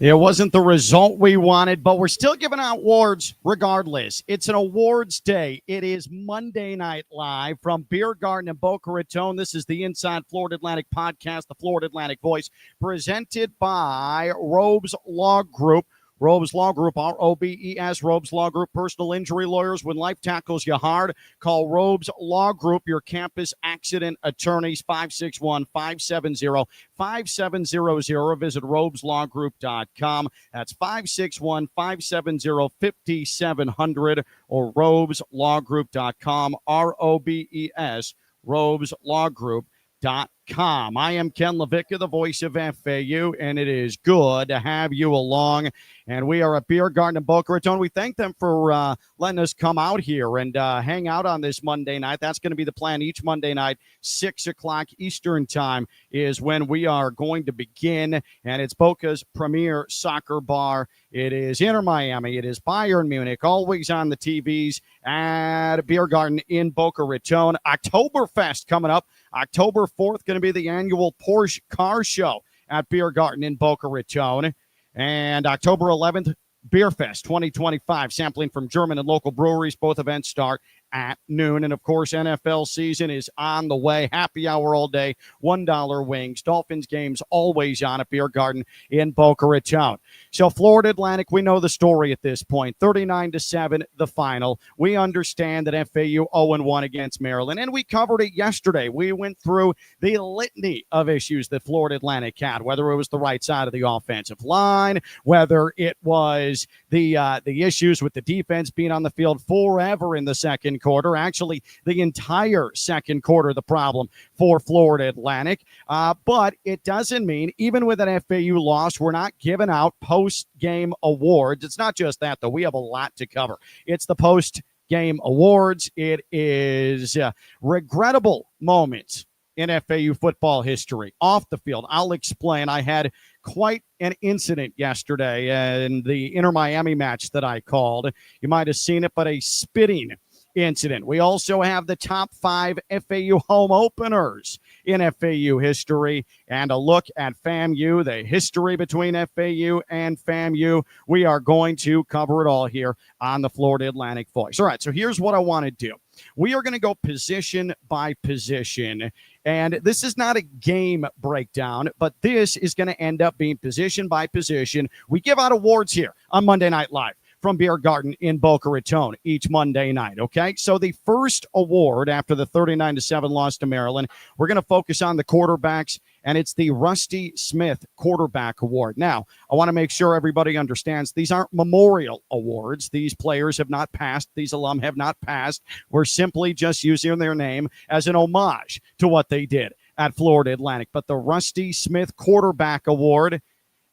It wasn't the result we wanted, but we're still giving out awards regardless. It's an awards day. It is Monday Night Live from Biergarten in Boca Raton. This is the Inside Florida Atlantic podcast, the Florida Atlantic Voice, presented by Robes Law Group. Robes Law Group, R-O-B-E-S, Robes Law Group, personal injury lawyers. When life tackles you hard, call Robes Law Group, your campus accident attorneys, 561-570-5700. Visit robeslawgroup.com. That's 561-570-5700 or robeslawgroup.com, R-O-B-E-S, robeslawgroup.com. I am Ken LaVicka, the voice of FAU, and it is good to have you along. And we are at Biergarten in Boca Raton. We thank them for letting us come out here and hang out on this Monday night. That's going to be the plan each Monday night, 6 o'clock Eastern time is when we are going to begin. And it's Boca's premier soccer bar. It is Inter Miami. It is Bayern Munich, always on the TVs at Biergarten in Boca Raton. Oktoberfest coming up. October 4th, going to be the annual Porsche car show at Biergarten in Boca Raton. And October 11th, Beer Fest 2025, sampling from German and local breweries. Both events start at noon. And, of course, NFL season is on the way. Happy hour all day, $1 wings. Dolphins games always on at Biergarten in Boca Raton. So, Florida Atlantic, we know the story at this point. 39-7, the final. We understand that FAU 0-1 against Maryland, and we covered it yesterday. We went through the litany of issues that Florida Atlantic had, whether it was the right side of the offensive line, whether it was the issues with the defense being on the field forever in the second quarter, actually the entire second quarter, the problem for Florida Atlantic. But it doesn't mean, even with an FAU loss, we're not giving out post-game awards. It's not just that, though. We have a lot to cover. It's the post-game awards. It is regrettable moments in FAU football history off the field. I'll explain. I had quite an incident yesterday in the Inter Miami match that I called. You might have seen it, but a spitting incident. We also have the top 5 FAU home openers in FAU history and a look at FAMU, the history between FAU and FAMU. We are going to cover it all here on the Florida Atlantic Voice. All right, so here's what I want to do. We are going to go position by position, and this is not a game breakdown, but this is going to end up being position by position. We give out awards here on Monday Night Live from Biergarten in Boca Raton each Monday night, okay? So the first award after the 39-7 loss to Maryland, we're going to focus on the quarterbacks, and it's the Rusty Smith Quarterback Award. Now, I want to make sure everybody understands these aren't memorial awards. These players have not passed. These alum have not passed. We're simply just using their name as an homage to what they did at Florida Atlantic. But the Rusty Smith Quarterback Award,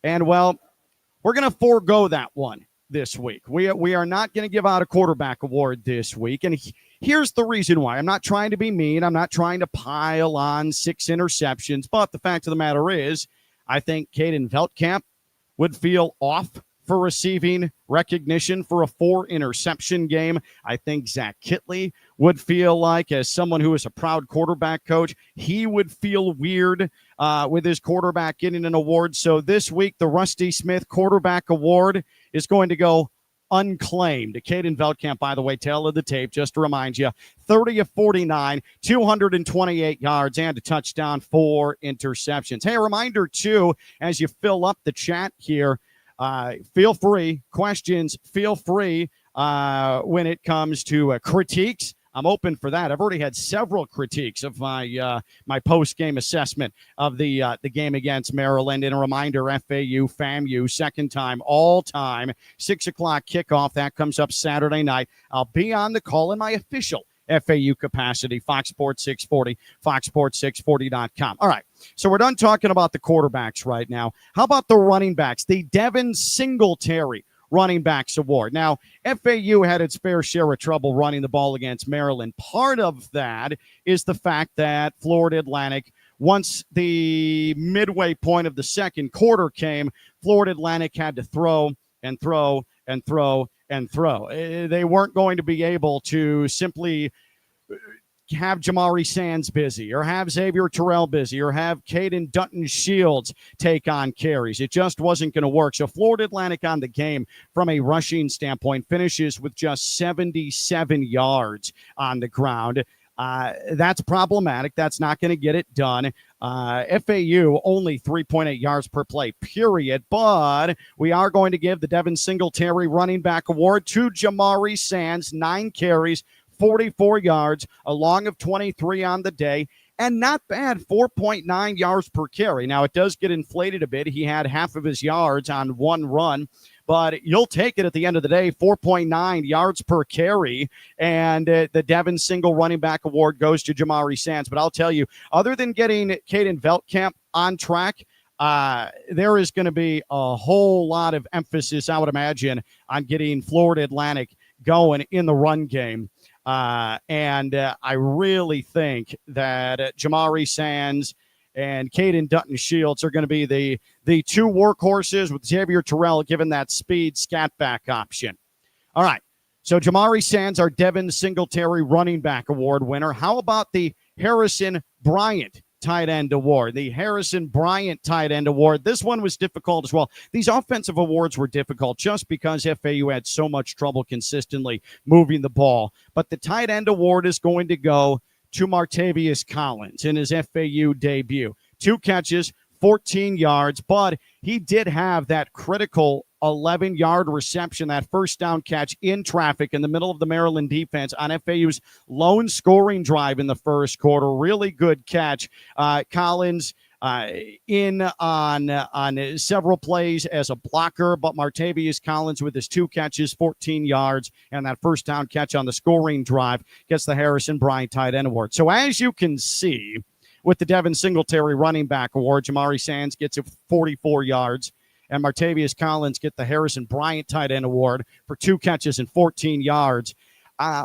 and, well, we're going to forego that one this week. We are not going to give out a quarterback award this week. And here's the reason why. I'm not trying to be mean. I'm not trying to pile on 6 interceptions. But the fact of the matter is, I think Caden Veldkamp would feel off for receiving recognition for a 4-interception game. I think Zach Kitley would feel like, as someone who is a proud quarterback coach, he would feel weird with his quarterback getting an award. So this week, the Rusty Smith Quarterback Award is going to go unclaimed. Caden Veldkamp, by the way, tail of the tape, just to remind you, 30 of 49, 228 yards, and a touchdown, 4 interceptions. Hey, a reminder, too, as you fill up the chat here, feel free, questions, feel free when it comes to critiques. I'm open for that. I've already had several critiques of my post-game assessment of the game against Maryland. And a reminder, FAU, FAMU, second time, all time, 6 o'clock kickoff. That comes up Saturday night. I'll be on the call in my official FAU capacity, Fox Sports 640, foxsports640.com. All right, so we're done talking about the quarterbacks right now. How about the running backs? The Devin Singletary Running Backs Award. Now, FAU had its fair share of trouble running the ball against Maryland. Part of that is the fact that Florida Atlantic, once the midway point of the second quarter came, Florida Atlantic had to throw and throw and throw and throw. They weren't going to be able to simply have Jamari Sands busy or have Xavier Terrell busy or have Caden Dutton-Shields take on carries. It just wasn't going to work. So Florida Atlantic on the game from a rushing standpoint finishes with just 77 yards on the ground. That's problematic. That's not going to get it done. FAU only 3.8 yards per play, period. But we are going to give the Devin Singletary running back award to Jamari Sands, 9 carries, 44 yards, a long of 23 on the day. And not bad, 4.9 yards per carry. Now, it does get inflated a bit. He had half of his yards on one run, but you'll take it at the end of the day, 4.9 yards per carry. And the Devin Single running back award goes to Jamari Sands. But I'll tell you, other than getting Caden Veltkamp on track, there is going to be a whole lot of emphasis, I would imagine, on getting Florida Atlantic going in the run game. And I really think that Jamari Sands and Caden Dutton-Shields are going to be the two workhorses, with Xavier Terrell given that speed scat back option. All right, so Jamari Sands, our Devin Singletary running back award winner. How about the Harrison Bryant tight end award? The Harrison Bryant tight end award. This one was difficult as well. These offensive awards were difficult just because FAU had so much trouble consistently moving the ball. But the tight end award is going to go to Martavius Collins in his FAU debut. 2 catches, 14 yards, but he did have that critical 11-yard reception, that first down catch in traffic in the middle of the Maryland defense on FAU's lone scoring drive in the first quarter. Really good catch. Collins in on several plays as a blocker, but Martavius Collins with his 2 catches, 14 yards, and that first down catch on the scoring drive gets the Harrison Bryant tight end award. So as you can see, with the Devin Singletary running back award, Jamari Sands gets it 44 yards, and Martavius Collins get the Harrison Bryant tight end award for 2 catches and 14 yards.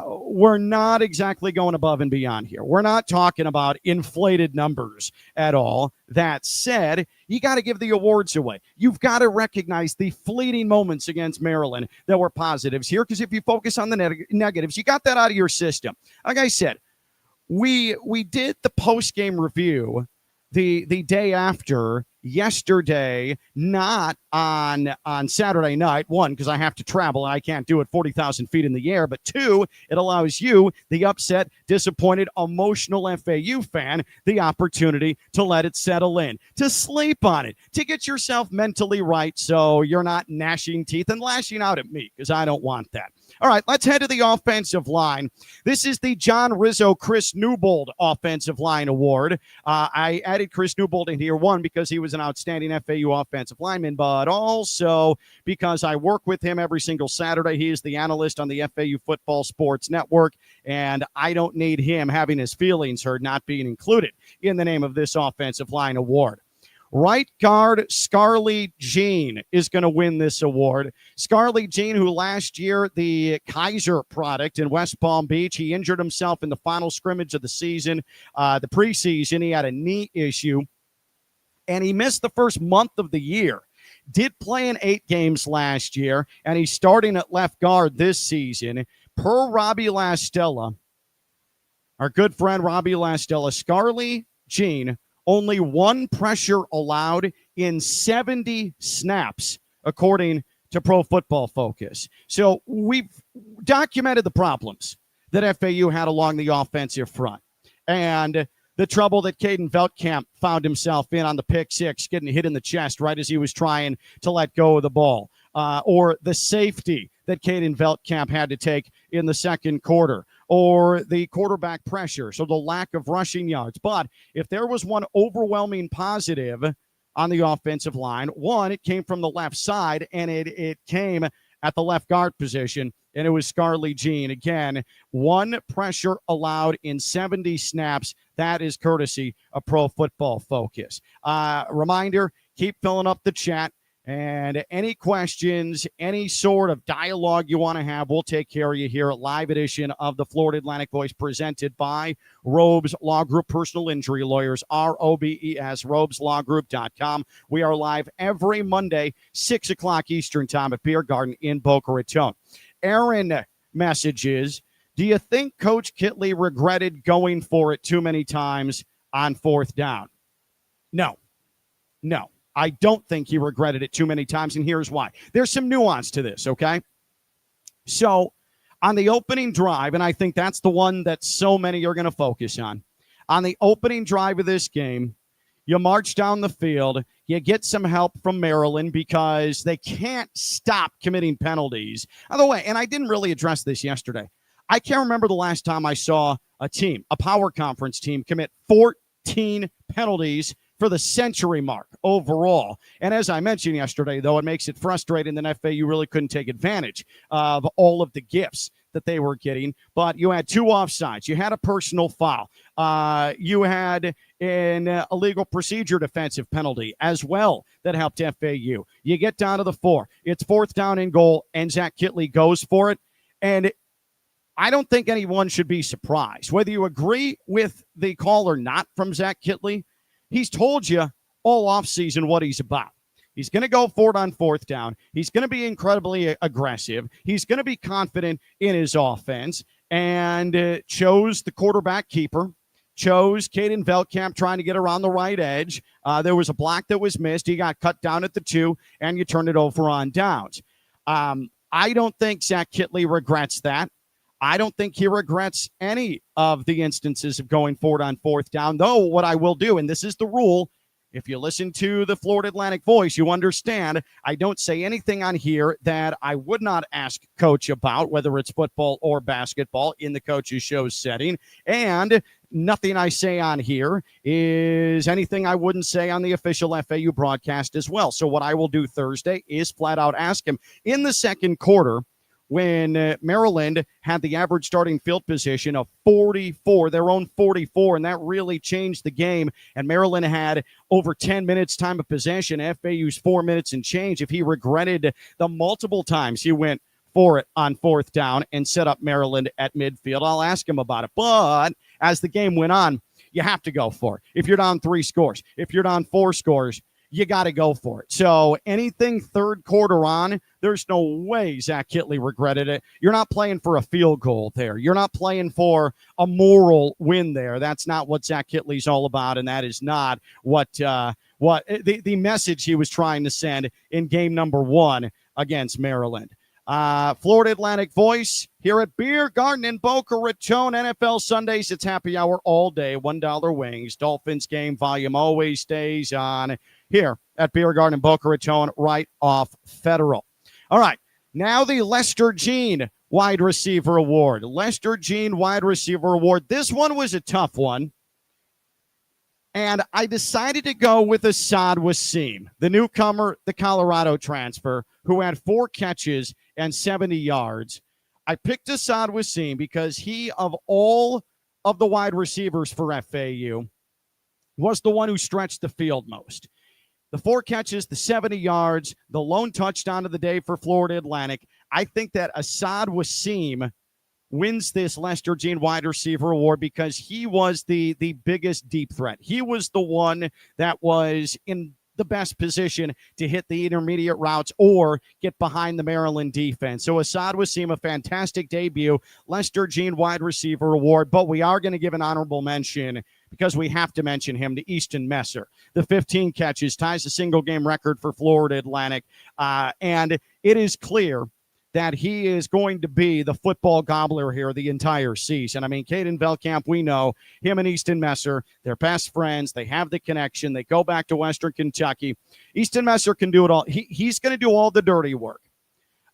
We're not exactly going above and beyond here. We're not talking about inflated numbers at all. That said, you got to give the awards away. You've got to recognize the fleeting moments against Maryland that were positives here, because if you focus on the negatives, you got that out of your system. Like I said, we did the post-game review the day after yesterday, not on Saturday night. 1, because I have to travel and I can't do it 40,000 feet in the air. But 2, it allows you, the upset, disappointed, emotional FAU fan, the opportunity to let it settle in, to sleep on it, to get yourself mentally right so you're not gnashing teeth and lashing out at me, because I don't want that. All right, let's head to the offensive line. This is the John Rizzo, Chris Newbold Offensive Line Award. I added Chris Newbold in here, 1, because he was an outstanding FAU offensive lineman, but also because I work with him every single Saturday. He is the analyst on the FAU Football Sports Network, and I don't need him having his feelings hurt not being included in the name of this offensive line award. Right guard Scarlett Jean is going to win this award. Scarlett Jean, who last year, the Kaiser product in West Palm Beach, he injured himself in the final scrimmage of the season. The preseason, he had a knee issue, and he missed the first month of the year. Did play in 8 games last year, and he's starting at left guard this season. Per Robbie Lastella, our good friend Robbie Lastella, Scarlett Jean, only 1 pressure allowed in 70 snaps, according to Pro Football Focus. So we've documented the problems that FAU had along the offensive front, and the trouble that Caden Veltkamp found himself in on the pick 6, getting hit in the chest right as he was trying to let go of the ball, or the safety that Caden Veltkamp had to take in the second quarter, or the quarterback pressure, so the lack of rushing yards. But if there was one overwhelming positive on the offensive line, 1, it came from the left side, and it came at the left guard position, and it was Scarlett Jean. Again, 1 pressure allowed in 70 snaps. That is courtesy of Pro Football Focus. Reminder, keep filling up the chat. And any questions, any sort of dialogue you want to have, we'll take care of you here at live edition of the Florida Atlantic Voice, presented by Robes Law Group Personal Injury Lawyers, ROBES, robeslawgroup.com. We are live every Monday, 6 o'clock Eastern time at Biergarten in Boca Raton. Aaron messages Do you think Coach Kitley regretted going for it too many times on fourth down? No. I don't think he regretted it too many times, and here's why. There's some nuance to this, okay? So on the opening drive, and I think that's the one that so many are going to focus on the opening drive of this game, you march down the field, you get some help from Maryland because they can't stop committing penalties. By the way, and I didn't really address this yesterday, I can't remember the last time I saw a power conference team, commit 14 penalties for the century mark overall. And as I mentioned yesterday, though, it makes it frustrating that FAU really couldn't take advantage of all of the gifts that they were getting. But you had 2 offsides. You had a personal foul. You had an illegal procedure defensive penalty as well that helped FAU. You get down to the 4. It's fourth down and goal, and Zach Kitley goes for it. And I don't think anyone should be surprised. Whether you agree with the call or not from Zach Kitley, he's told you all offseason what he's about. He's going to go for it on fourth down. He's going to be incredibly aggressive. He's going to be confident in his offense, and chose the quarterback keeper, chose Caden Velkamp trying to get around the right edge. There was a block that was missed. He got cut down at the 2, and you turned it over on downs. I don't think Zach Kitley regrets that. I don't think he regrets any of the instances of going forward on fourth down, though what I will do, and this is the rule, if you listen to the Florida Atlantic Voice, you understand I don't say anything on here that I would not ask Coach about, whether it's football or basketball in the coach's show setting. And nothing I say on here is anything I wouldn't say on the official FAU broadcast as well. So what I will do Thursday is flat out ask him in the second quarter, when Maryland had the average starting field position of 44, their own 44, and that really changed the game. And Maryland had over 10 minutes time of possession, FAU's 4 minutes and change. If he regretted the multiple times he went for it on fourth down and set up Maryland at midfield, I'll ask him about it. But as the game went on, you have to go for it. If you're down 3 scores, if you're down 4 scores, you got to go for it. So anything third quarter on, there's no way Zach Kitley regretted it. You're not playing for a field goal there. You're not playing for a moral win there. That's not what Zach Kitley's all about, and that is not what the message he was trying to send in game number 1 against Maryland. Florida Atlantic Voice here at Biergarten in Boca Raton. NFL Sundays, it's happy hour all day. $1 wings. Dolphins game volume always stays on here at Biergarten in Boca Raton, right off Federal. All right, now the Lester Jean Wide Receiver Award. Lester Jean Wide Receiver Award. This one was a tough one, and I decided to go with Asad Wasim, the newcomer, the Colorado transfer, who had 4 catches and 70 yards. I picked Asad Wasim because he, of all of the wide receivers for FAU, was the one who stretched the field most. The 4 catches, the 70 yards, the lone touchdown of the day for Florida Atlantic. I think that Asad Wasim wins this Lester Jean Wide Receiver Award because he was the biggest deep threat. He was the one that was in the best position to hit the intermediate routes or get behind the Maryland defense. So Asad Wasim, a fantastic debut, Lester Jean Wide Receiver Award, but we are going to give an honorable mention because we have to mention him to Easton Messer. The 15 catches ties the single game record for Florida Atlantic, and it is clear that he is going to be the football gobbler here the entire season. I mean, Caden Velkamp, we know him and Easton Messer, they're best friends. They have the connection. They go back to Western Kentucky. Easton Messer can do it all. He's going to do all the dirty work.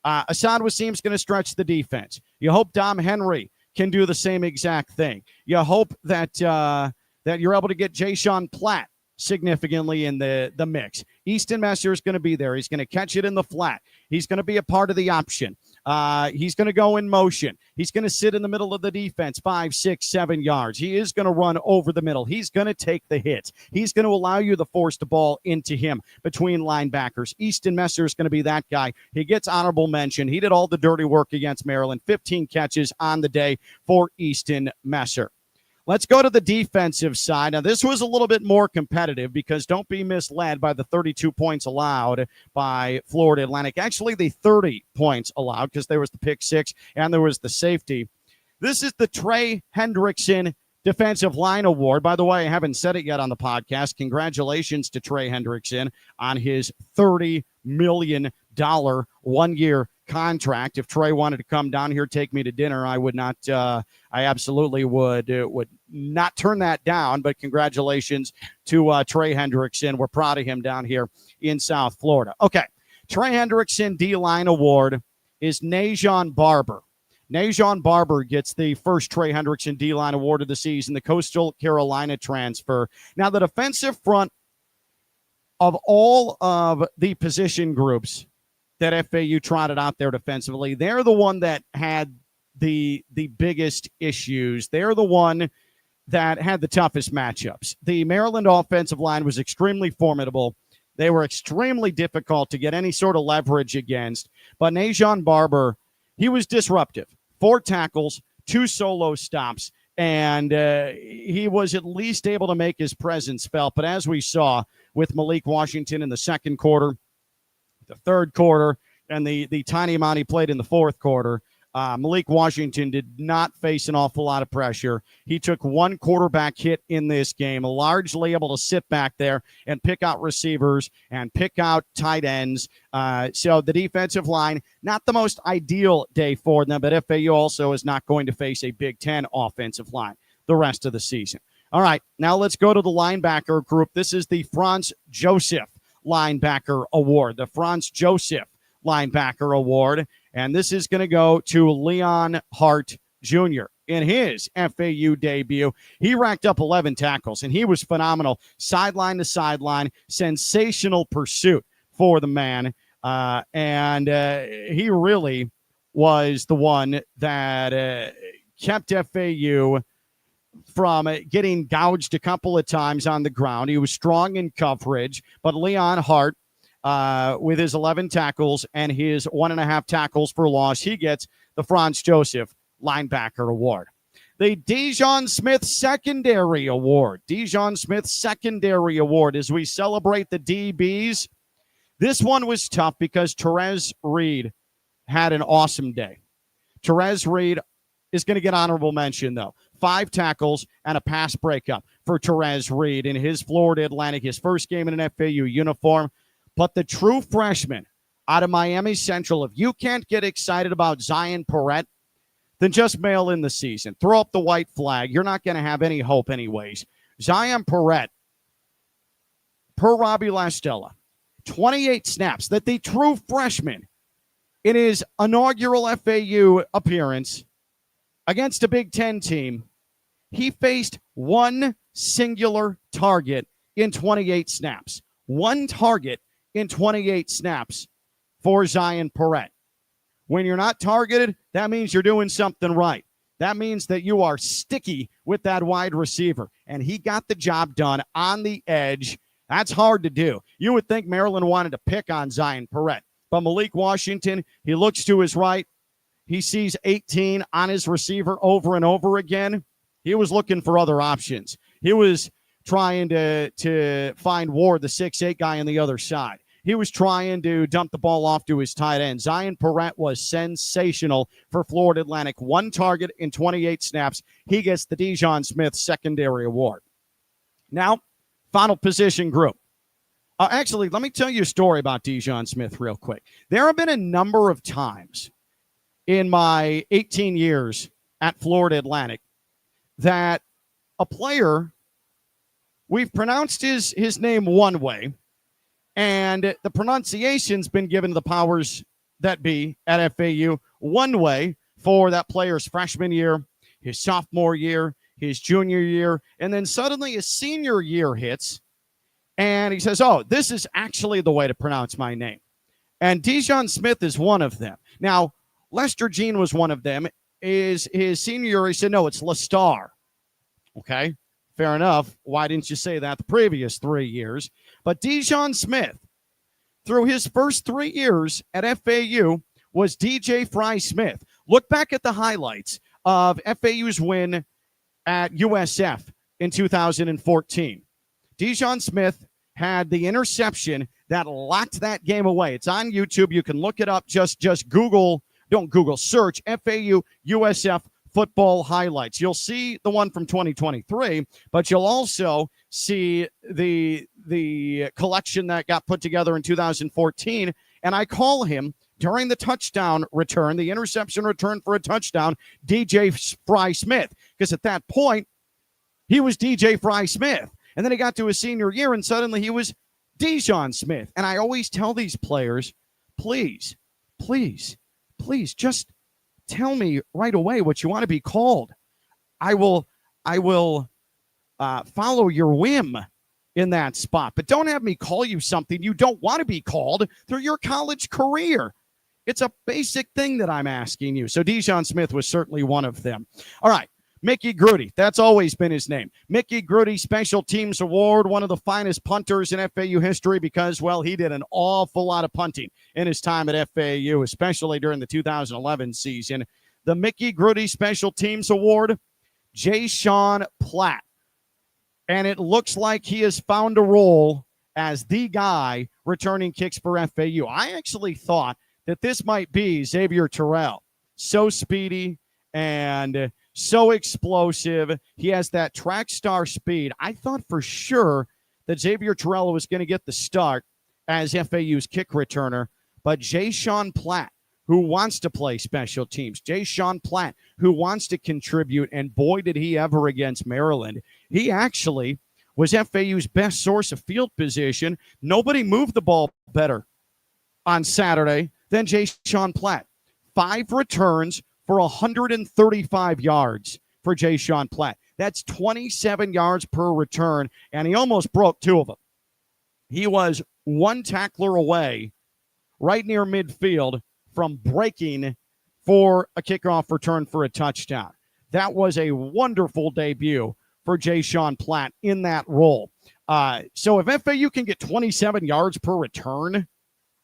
Asad Wasim's going to stretch the defense. You hope Dom Henry can do the same exact thing. You hope that you're able to get Jayshon Platt significantly in the mix. Easton Messer is going to be there. He's going to catch it in the flat. He's going to be a part of the option. He's going to go in motion. He's going to sit in the middle of the defense 5, 6, 7 yards. He is going to run over the middle. He's going to take the hits. He's going to allow you to force the ball into him between linebackers. Easton Messer is going to be that guy. He gets honorable mention. He did all the dirty work against Maryland. 15 catches on the day for Easton Messer. Let's go to the defensive side. Now, this was a little bit more competitive because don't be misled by the 32 points allowed by Florida Atlantic. Actually, the 30 points allowed because there was the pick 6 and there was the safety. This is the Trey Hendrickson Defensive Line Award. By the way, I haven't said it yet on the podcast. Congratulations to Trey Hendrickson on his $30 million one-year contract. If Trey wanted to come down here, take me to dinner, I would not. I absolutely would not turn that down. But congratulations to Trey Hendrickson. We're proud of him down here in South Florida. Okay, Trey Hendrickson D-Line Award is Najon Barber. Najon Barber gets the first Trey Hendrickson D-Line Award of the season, the Coastal Carolina transfer. Now, the defensive front of all of the position groups that FAU trotted out there defensively, they're the one that had the biggest issues. They're the one that had the toughest matchups. The Maryland offensive line was extremely formidable. They were extremely difficult to get any sort of leverage against. But Najon Barber, he was disruptive. 4 tackles, 2 solo stops, and he was at least able to make his presence felt. But as we saw with Malik Washington in the second quarter, the third quarter, and the tiny amount he played in the fourth quarter, Malik Washington did not face an awful lot of pressure. He took 1 quarterback hit in this game, largely able to sit back there and pick out receivers and pick out tight ends. So the defensive line, not the most ideal day for them, but FAU also is not going to face a Big Ten offensive line the rest of the season. All right, now let's go to the linebacker group. This is the Franz Joseph Linebacker Award, the Franz Joseph Linebacker Award. And this is going to go to Leon Hart Jr. in his FAU debut. He racked up 11 tackles, and he was phenomenal. Sideline to sideline, sensational pursuit for the man. And he really was the one that kept FAU from getting gouged a couple of times on the ground. He was strong in coverage, but Leon Hart, with his 11 tackles and his 1.5 tackles for loss, he gets the Franz Joseph Linebacker Award. The Dejon Smith Secondary Award. Dejon Smith Secondary Award as we celebrate the DBs. This one was tough because Terez Reed had an awesome day. Terez Reed is going to get honorable mention, though. 5 tackles and a pass breakup for Terez Reed in his Florida Atlantic, his first game in an FAU uniform. But the true freshman out of Miami Central, if you can't get excited about Zion Perrette, then just mail in the season. Throw up the white flag. You're not going to have any hope anyways. Zion Perrette, per Robbie Lastella, 28 snaps, that the true freshman in his inaugural FAU appearance against a Big Ten team, he faced 1 singular target in 28 snaps. 1 target in 28 snaps for Zion Perrette. When you're not targeted, that means you're doing something right. That means that you are sticky with that wide receiver. And he got the job done on the edge. That's hard to do. You would think Maryland wanted to pick on Zion Perrette. But Malik Washington, he looks to his right. He sees 18 on his receiver over and over again. He was looking for other options. He was trying to find Ward, the 6'8" guy on the other side. He was trying to dump the ball off to his tight end. Zion Perrette was sensational for Florida Atlantic. 1 target in 28 snaps. He gets the Dejon Smith Secondary Award. Now, final position group. Actually, let me tell you a story about Dejon Smith real quick. There have been a number of times in my 18 years at Florida Atlantic that a player, we've pronounced his name one way, and the pronunciation's been given to the powers that be at FAU one way for that player's freshman year, his sophomore year, his junior year, and then suddenly his senior year hits, and he says, oh, this is actually the way to pronounce my name. And Dejon Smith is one of them. Now, Lester Jean was one of them. His senior year, he said, no, it's Lestar. Okay, fair enough. Why didn't you say that the previous 3 years? But Dejon Smith, through his first 3 years at FAU, was DJ Fry Smith. Look back at the highlights of FAU's win at USF in 2014. Dejon Smith had the interception that locked that game away. It's on YouTube. You can look it up. Just Google, don't Google, search FAU USF Football highlights. You'll see the one from 2023, but you'll also see the collection that got put together in 2014. And I call him, during the touchdown return, the interception return for a touchdown, DJ Fry Smith, because at that point, he was DJ Fry Smith. And then he got to his senior year, and suddenly he was Dijon Smith. And I always tell these players, please, just tell me right away what you want to be called. I will follow your whim in that spot, but don't have me call you something you don't want to be called through your college career. It's a basic thing that I'm asking you. So Dijon Smith was certainly one of them. All right. Mickey Grudy, that's always been his name. Mickey Grudy Special Teams Award, one of the finest punters in FAU history because, well, he did an awful lot of punting in his time at FAU, especially during the 2011 season. The Mickey Grudy Special Teams Award, Jay Sean Platt. And it looks like he has found a role as the guy returning kicks for FAU. I actually thought that this might be Xavier Terrell. So speedy and so explosive. He has that track star speed. I thought for sure that Xavier Terrell was going to get the start as FAU's kick returner, but Jay Sean Platt, who wants to play special teams, Jay Sean Platt, who wants to contribute, and boy, did he ever against Maryland. He actually was FAU's best source of field position. Nobody moved the ball better on Saturday than Jay Sean Platt. 5 returns for 135 yards for Jay Sean Platt. That's 27 yards per return, and he almost broke 2 of them. He was 1 tackler away, right near midfield, from breaking for a kickoff return for a touchdown. That was a wonderful debut for Jay Sean Platt in that role. So if FAU can get 27 yards per return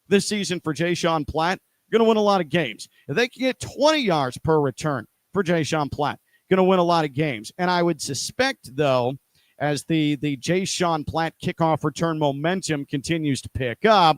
this season for Jay Sean Platt, going to win a lot of games. If they can get 20 yards per return for Jay Sean Platt, going to win a lot of games. And I would suspect, though, as the Jay Sean Platt kickoff return momentum continues to pick up,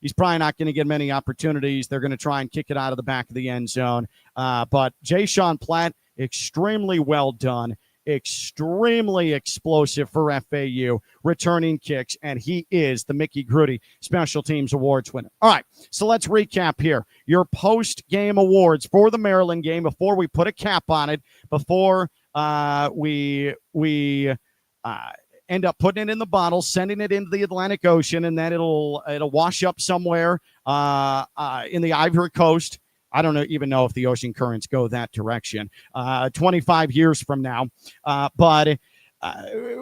he's probably not going to get many opportunities. They're going to try and kick it out of the back of the end zone. But Jay Sean Platt, extremely well done, extremely explosive for FAU, returning kicks, and he is the Mickey Grudy Special Teams Awards winner. All right, so let's recap here. Your post-game awards for the Maryland game before we put a cap on it, before we end up putting it in the bottle, sending it into the Atlantic Ocean, and then it'll wash up somewhere in the Ivory Coast. I don't even know if the ocean currents go that direction 25 years from now. But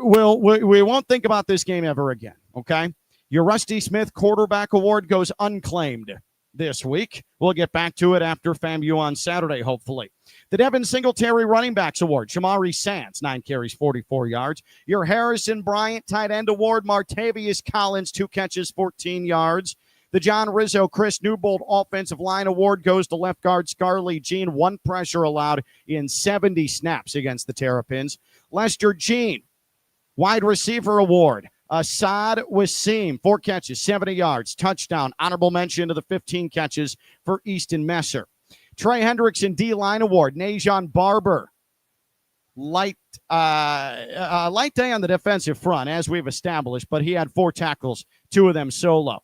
we won't think about this game ever again, okay? Your Rusty Smith Quarterback Award goes unclaimed this week. We'll get back to it after FAMU on Saturday, hopefully. The Devin Singletary Running Backs Award, Shamari Sands, 9 carries, 44 yards. Your Harrison Bryant Tight End Award, Martavius Collins, 2 catches, 14 yards. The John Rizzo Chris Newbold Offensive Line Award goes to left guard Scarlett Jean, 1 pressure allowed in 70 snaps against the Terrapins. Lester Jean, Wide Receiver Award, Assad Wasim, 4 catches, 70 yards, touchdown. Honorable mention to the 15 catches for Easton Messer. Trey Hendrickson D-Line Award, Najon Barber. Light day on the defensive front, as we've established, but he had 4 tackles, 2 of them solo.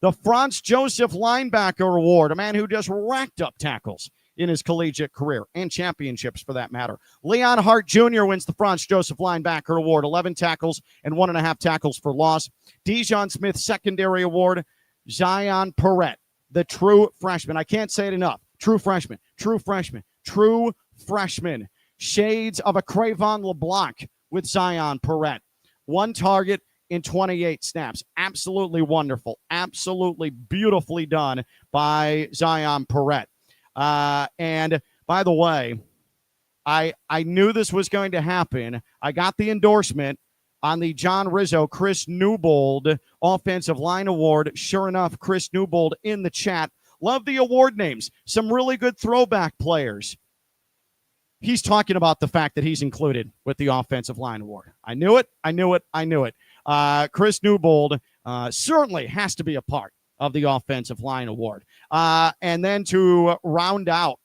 The Franz Joseph Linebacker Award, a man who just racked up tackles in his collegiate career and championships for that matter. Leon Hart Jr. wins the Franz Joseph Linebacker Award, 11 tackles and 1.5 tackles for loss. Dijon Smith Secondary Award, Zion Perrette, the true freshman. I can't say it enough. True freshman. Shades of a Cravon LeBlanc with Zion Perrette. 1 target in 28 snaps. Absolutely wonderful. Absolutely beautifully done by Zion Perrette. And by the way, I knew this was going to happen. I got the endorsement on the John Rizzo Chris Newbold Offensive Line Award. Sure enough, Chris Newbold in the chat. Love the award names. Some really good throwback players. He's talking about the fact that he's included with the Offensive Line Award. I knew it. Chris Newbold certainly has to be a part of the Offensive Line Award. And then to round out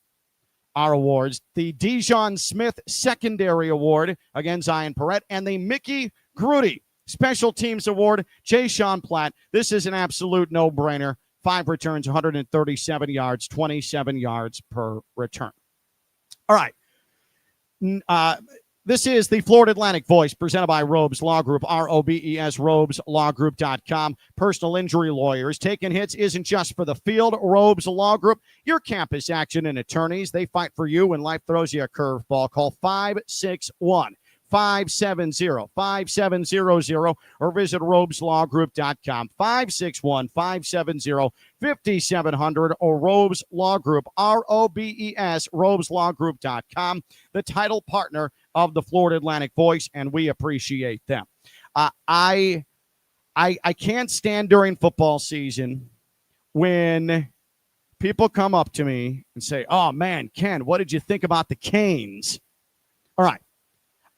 our awards. The Dijon Smith Secondary Award, again, Zion Perrette, and the Mickey Grudy Special Teams Award, Jay Sean Platt. This is an absolute no-brainer. 5 returns, 137 yards, 27 yards per return. All right. This is the Florida Atlantic Voice presented by Robes Law Group, ROBES, robeslawgroup.com. Personal injury lawyers. Taking hits isn't just for the field. Robes Law Group, your campus action and attorneys. They fight for you when life throws you a curveball. Call 561-570-5700 or visit robeslawgroup.com. 561-570-5700 or Robes Law Group, ROBES, robeslawgroup.com, the title partner of the Florida Atlantic Voice, and we appreciate them. I can't stand during football season when people come up to me and say, "Oh man, Ken, what did you think about the Canes?" All right.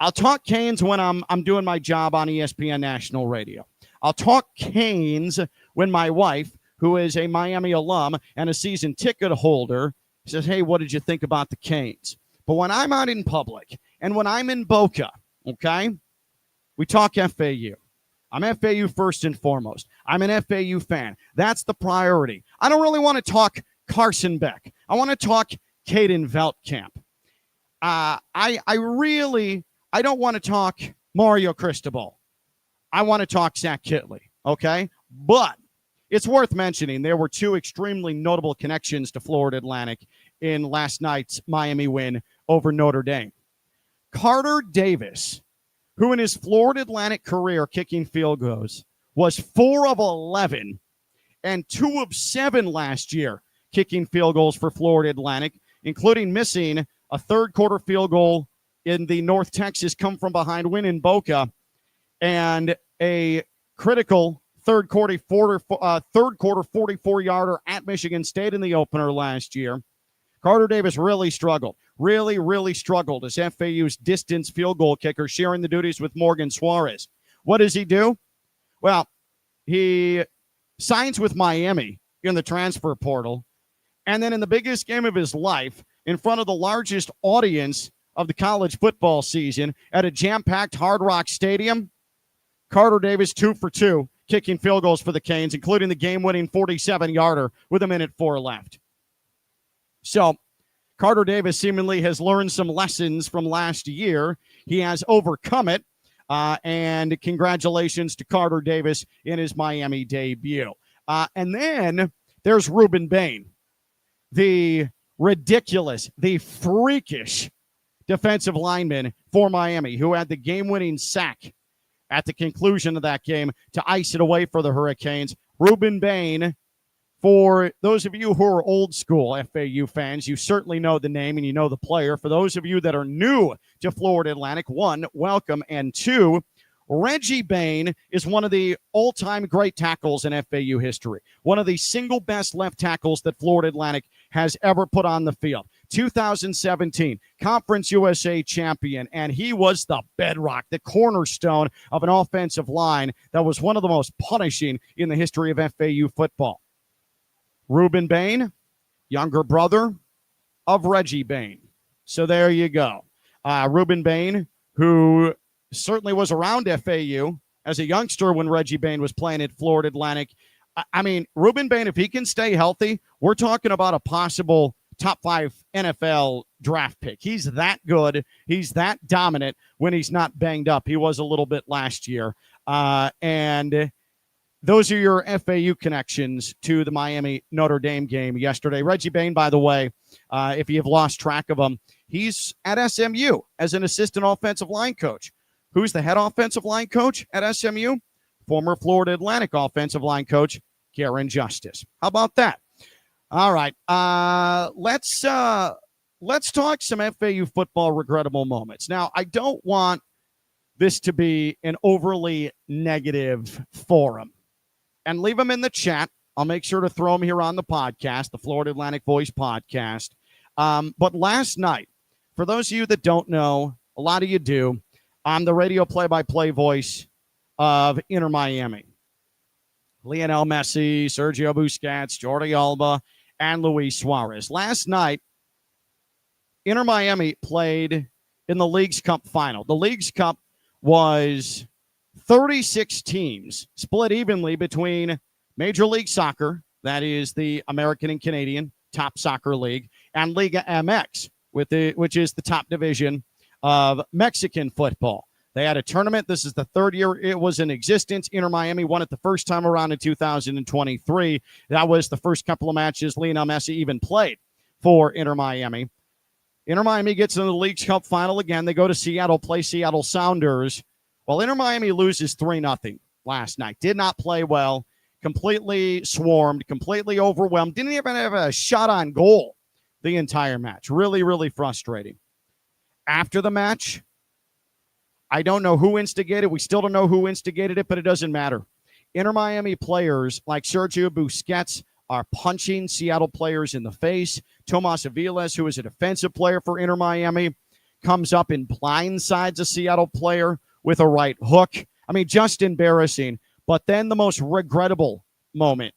I'll talk Canes when I'm doing my job on ESPN National Radio. I'll talk Canes when my wife, who is a Miami alum and a season ticket holder, says, "Hey, what did you think about the Canes?" But when I'm out in public and when I'm in Boca, okay, we talk FAU. I'm FAU first and foremost. I'm an FAU fan. That's the priority. I don't really want to talk Carson Beck. I want to talk Caden Veltkamp. I don't want to talk Mario Cristobal. I want to talk Zach Kitley, okay? But it's worth mentioning there were 2 extremely notable connections to Florida Atlantic in last night's Miami win over Notre Dame. Carter Davis, who in his Florida Atlantic career kicking field goals was 4 of 11 and 2 of 7 last year kicking field goals for Florida Atlantic, including missing a third-quarter field goal in the North Texas come-from-behind win in Boca and a critical third-quarter 44-yarder at Michigan State in the opener last year. Carter Davis really struggled as FAU's distance field goal kicker, sharing the duties with Morgan Suarez. What does he do? Well, he signs with Miami in the transfer portal, and then in the biggest game of his life, in front of the largest audience of the college football season at a jam-packed Hard Rock Stadium, Carter Davis 2 for 2, kicking field goals for the Canes, including the game-winning 47-yarder with 1:04 left. So Carter Davis seemingly has learned some lessons from last year. He has overcome it, and congratulations to Carter Davis in his Miami debut. And then there's Ruben Bain, the ridiculous, the freakish defensive lineman for Miami, who had the game-winning sack at the conclusion of that game to ice it away for the Hurricanes. Ruben Bain, for those of you who are old school FAU fans, you certainly know the name and you know the player. For those of you that are new to Florida Atlantic, 1, welcome, and 2, Reggie Bain is one of the all-time great tackles in FAU history. One of the single best left tackles that Florida Atlantic has ever put on the field. 2017 Conference USA champion, and he was the bedrock, the cornerstone of an offensive line that was one of the most punishing in the history of FAU football. Ruben Bain, younger brother of Reggie Bain. So there you go. Ruben Bain, who certainly was around FAU as a youngster when Reggie Bain was playing at Florida Atlantic. I mean, Ruben Bain, if he can stay healthy, we're talking about a possible top 5 NFL draft pick. He's that good. He's that dominant when he's not banged up. He was a little bit last year. And those are your FAU connections to the Miami Notre Dame game yesterday. Reggie Bain, by the way, if you have lost track of him, he's at SMU as an assistant offensive line coach. Who's the head offensive line coach at SMU? Former Florida Atlantic offensive line coach, Karen Justice. How about that? All right. Let's talk some FAU football regrettable moments. Now, I don't want this to be an overly negative forum. And leave them in the chat. I'll make sure to throw them here on the podcast, the Florida Atlantic Voice podcast. But last night, for those of you that don't know, a lot of you do, I'm the radio play-by-play voice of Inter Miami. Lionel Messi, Sergio Busquets, Jordi Alba, and Luis Suarez. Last night, Inter Miami played in the League's Cup final. The League's Cup was 36 teams split evenly between Major League Soccer, that is the American and Canadian top soccer league, and Liga MX, which is the top division of Mexican football. They had a tournament. This is the third year it was in existence. Inter Miami won it the first time around in 2023. That was the first couple of matches Lionel Messi even played for Inter Miami. Inter Miami gets into the League's Cup final again. They go to Seattle, play Seattle Sounders. Well, Inter Miami loses 3-0 last night. Did not play well. Completely swarmed, completely overwhelmed. Didn't even have a shot on goal the entire match. Really, really frustrating. After the match, I don't know who instigated. We still don't know who instigated it, but it doesn't matter. Inter Miami players like Sergio Busquets are punching Seattle players in the face. Tomas Aviles, who is a defensive player for Inter Miami, comes up and blindsides a Seattle player with a right hook. I mean, just embarrassing. But then the most regrettable moment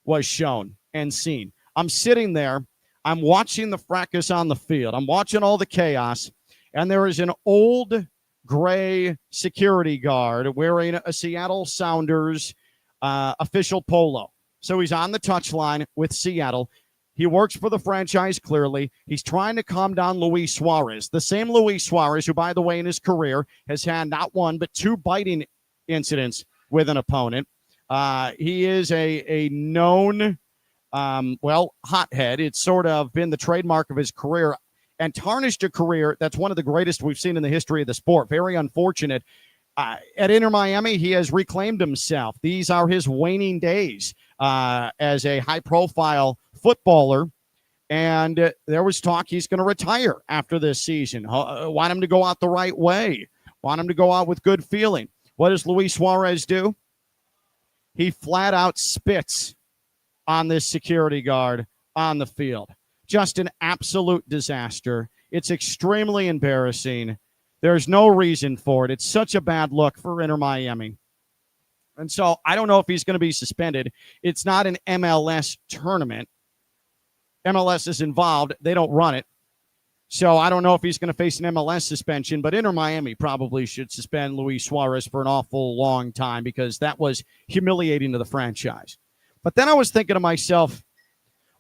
was shown and seen. I'm sitting there. I'm watching the fracas on the field. I'm watching all the chaos. And there is an old gray security guard wearing a Seattle Sounders official polo. So he's on the touchline with Seattle. He works for the franchise, clearly. He's trying to calm down Luis Suarez, the same Luis Suarez who, by the way, in his career has had not one but 2 biting incidents with an opponent. He is a known, hothead. It's sort of been the trademark of his career and tarnished a career that's one of the greatest we've seen in the history of the sport. Very unfortunate. At Inter Miami, he has reclaimed himself. These are his waning days as a high-profile footballer, and there was talk he's going to retire after this season. Want him to go out the right way. Want him to go out with good feeling. What does Luis Suarez do? He flat out spits on this security guard on the field. Just an absolute disaster. It's extremely embarrassing. There's no reason for it. It's such a bad look for Inter Miami. And so I don't know if he's going to be suspended. It's not an MLS tournament. MLS is involved. They don't run it. So I don't know if he's going to face an MLS suspension, but Inter Miami probably should suspend Luis Suarez for an awful long time because that was humiliating to the franchise. But then I was thinking to myself,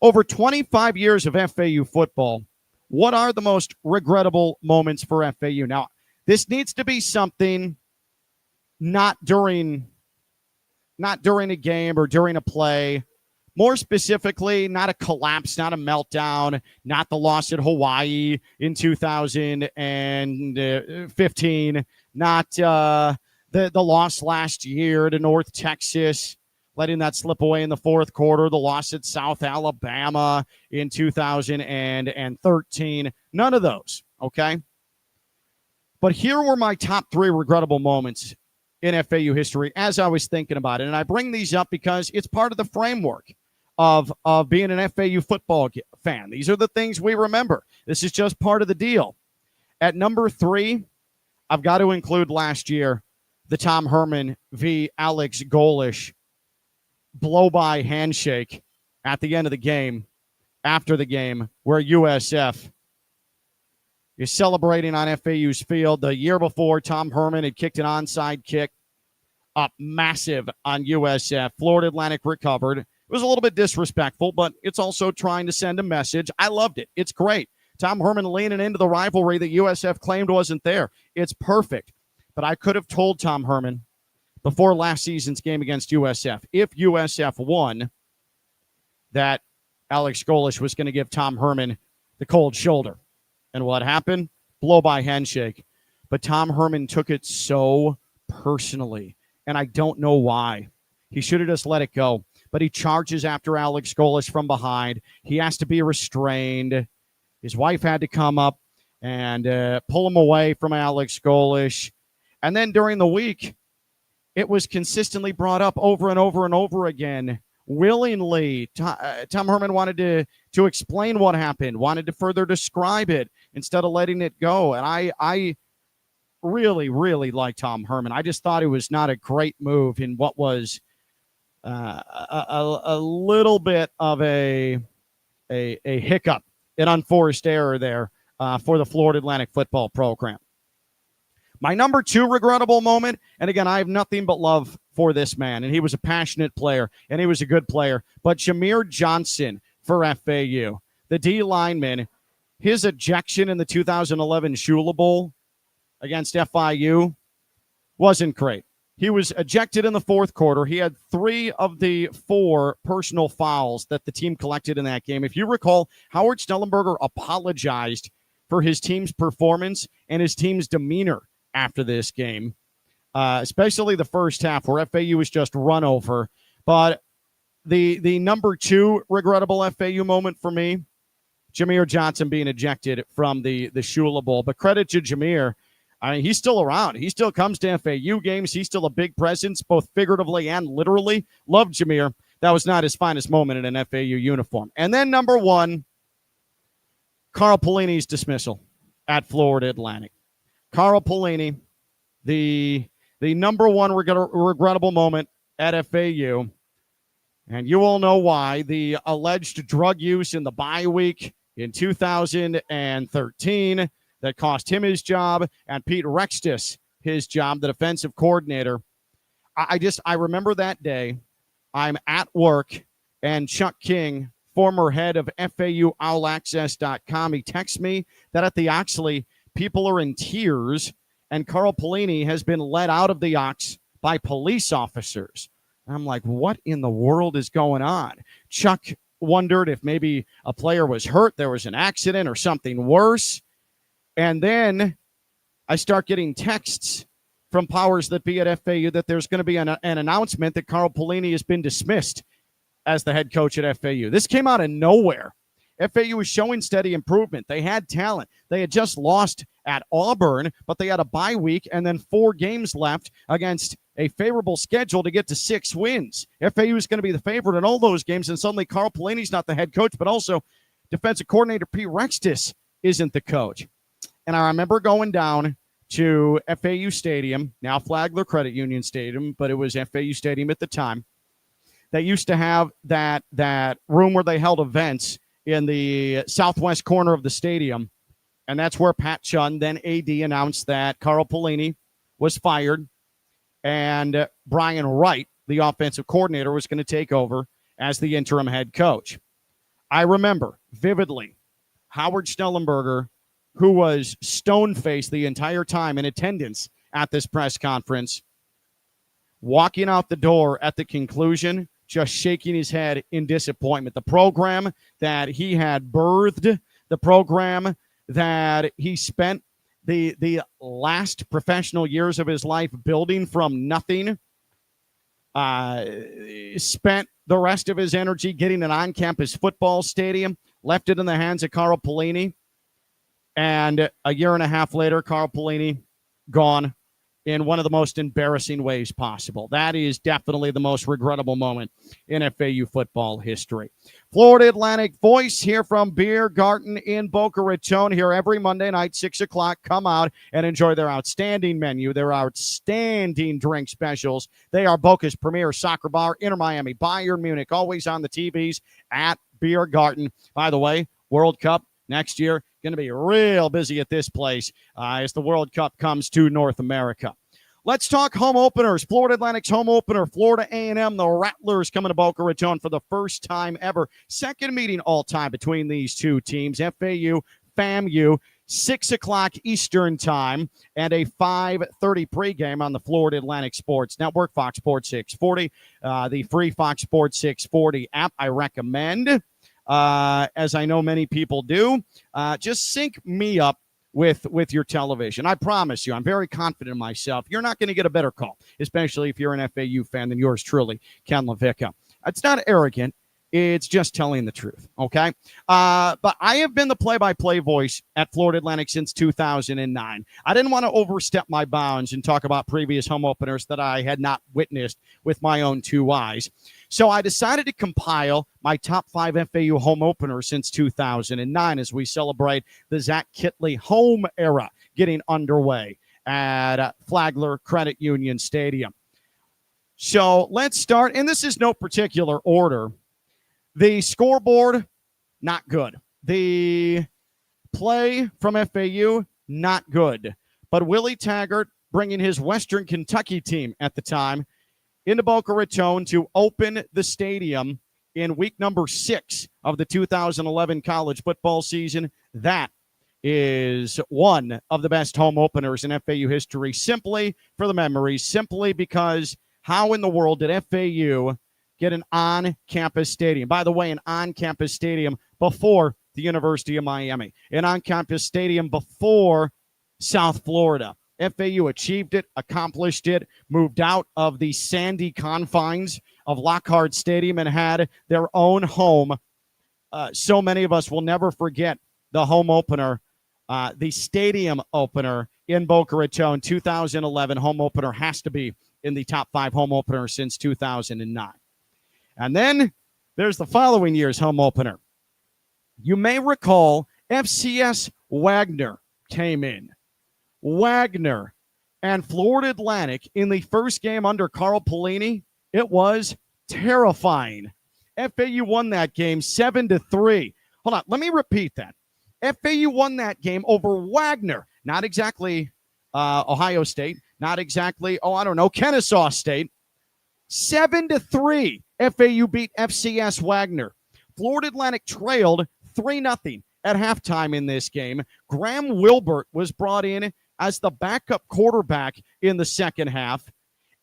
over 25 years of FAU football, what are the most regrettable moments for FAU? Now, this needs to be something not during a game or during a play. More specifically, not a collapse, not a meltdown, not the loss at Hawaii in 2015, not the loss last year to North Texas, letting that slip away in the fourth quarter, the loss at South Alabama in 2013. None of those, okay? But here were my top 3 regrettable moments in FAU history as I was thinking about it. And I bring these up because it's part of the framework of being an FAU football fan. These are the things we remember. This is just part of the deal. At number 3, I've got to include last year, the Tom Herman v. Alex Golesh blow-by handshake at the end of the game, after the game, where USF is celebrating on FAU's field. The year before, Tom Herman had kicked an onside kick up massive on USF. Florida Atlantic recovered. It was a little bit disrespectful, but it's also trying to send a message. I loved it. It's great. Tom Herman leaning into the rivalry that USF claimed wasn't there. It's perfect. But I could have told Tom Herman before last season's game against USF, if USF won, that Alex Golesh was going to give Tom Herman the cold shoulder. And what happened? Blow-by handshake. But Tom Herman took it so personally, and I don't know why. He should have just let it go. But he charges after Alex Golesh from behind. He has to be restrained. His wife had to come up and pull him away from Alex Golesh. And then during the week, it was consistently brought up over and over and over again. Willingly, Tom Herman wanted to explain what happened, wanted to further describe it instead of letting it go. And I really, really like Tom Herman. I just thought it was not a great move in what was a little bit of a hiccup an unforced error there for the Florida Atlantic football program. My number 2 regrettable moment, and again, I have nothing but love for this man, and he was a passionate player, and he was a good player, but Jameer Johnson for FAU, the D lineman, his ejection in the 2011 Shula Bowl against FIU wasn't great. He was ejected in the fourth quarter. He had 3 of the 4 personal fouls that the team collected in that game. If you recall, Howard Schnellenberger apologized for his team's performance and his team's demeanor after this game, especially the first half where FAU was just run over. But the number 2 regrettable FAU moment for me, Jameer Johnson being ejected from the Shula Bowl. But credit to Jameer. I mean, he's still around. He still comes to FAU games. He's still a big presence, both figuratively and literally. Love Jameer. That was not his finest moment in an FAU uniform. And then number 1, Carl Pelini's dismissal at Florida Atlantic. Carl Pelini, the number 1 regrettable moment at FAU. And you all know why. The alleged drug use in the bye week in 2013 that cost him his job, and Pete Rextis his job, the defensive coordinator. I remember that day. I'm at work, and Chuck King, former head of FAUOwlaccess.com, he texts me that at the Oxley, people are in tears, and Carl Pelini has been let out of the Ox by police officers. I'm like, what in the world is going on? Chuck wondered if maybe a player was hurt, there was an accident or something worse. And then I start getting texts from powers that be at FAU that there's going to be an announcement that Carl Pelini has been dismissed as the head coach at FAU. This came out of nowhere. FAU was showing steady improvement. They had talent. They had just lost at Auburn, but they had a bye week and then 4 games left against a favorable schedule to get to 6 wins. FAU is going to be the favorite in all those games, and suddenly Carl Pelini's not the head coach, but also defensive coordinator Pete Rextis isn't the coach. And I remember going down to FAU Stadium, now Flagler Credit Union Stadium, but it was FAU Stadium at the time. They used to have that room where they held events in the southwest corner of the stadium. And that's where Pat Chun, then AD, announced that Carl Pelini was fired and Brian Wright, the offensive coordinator, was going to take over as the interim head coach. I remember vividly Howard Schnellenberger, who was stone-faced the entire time in attendance at this press conference, walking out the door at the conclusion, just shaking his head in disappointment. The program that he had birthed, the program that he spent the last professional years of his life building from nothing, spent the rest of his energy getting an on-campus football stadium, left it in the hands of Carl Pelini. And a year and a half later, Carl Pelini gone in one of the most embarrassing ways possible. That is definitely the most regrettable moment in FAU football history. Florida Atlantic Voice here from Biergarten in Boca Raton, here every Monday night, 6 o'clock. Come out and enjoy their outstanding menu, their outstanding drink specials. They are Boca's premier soccer bar, Inter Miami, Bayern Munich, always on the TVs at Biergarten. By the way, World Cup next year, going to be real busy at this place as the World Cup comes to North America. Let's talk home openers. Florida Atlantic's home opener, Florida A&M, the Rattlers coming to Boca Raton for the first time ever. Second meeting all time between these two teams, FAU, FAMU, 6 o'clock Eastern time, and a 5:30 pregame on the Florida Atlantic Sports Network, Fox Sports 640, the free Fox Sports 640 app I recommend. As I know many people do, just sync me up with your television. I promise you, I'm very confident in myself. You're not going to get a better call, especially if you're an FAU fan than yours truly, Ken LaVicka. It's not arrogant. It's just telling the truth, okay? But I have been the play-by-play voice at Florida Atlantic since 2009. I didn't want to overstep my bounds and talk about previous home openers that I had not witnessed with my own 2 eyes. So I decided to compile my top 5 FAU home openers since 2009 as we celebrate the Zach Kittley home era getting underway at Flagler Credit Union Stadium. So let's start, and this is no particular order. The scoreboard, not good. the play from FAU, not good. But Willie Taggart bringing his Western Kentucky team at the time into Boca Raton to open the stadium in week number 6 of the 2011 college football season. That is one of the best home openers in FAU history, simply for the memories, simply because how in the world did FAU get an on-campus stadium? By the way, an on-campus stadium before the University of Miami, an on-campus stadium before South Florida. FAU achieved it, accomplished it, moved out of the sandy confines of Lockhart Stadium and had their own home. So many of us will never forget the home opener, the stadium opener in Boca Raton, 2011. Home opener has to be in the top 5 home openers since 2009. And then there's the following year's home opener. You may recall FCS Wagner came in. Wagner and Florida Atlantic in the first game under Carl Pelini, it was terrifying. FAU won that game 7-3. Hold on, let me repeat that. FAU won that game over Wagner, not exactly Ohio State, not exactly, Kennesaw State. 7-3, FAU beat FCS Wagner. Florida Atlantic trailed 3-0 at halftime in this game. Graham Wilbert was brought in as the backup quarterback in the second half.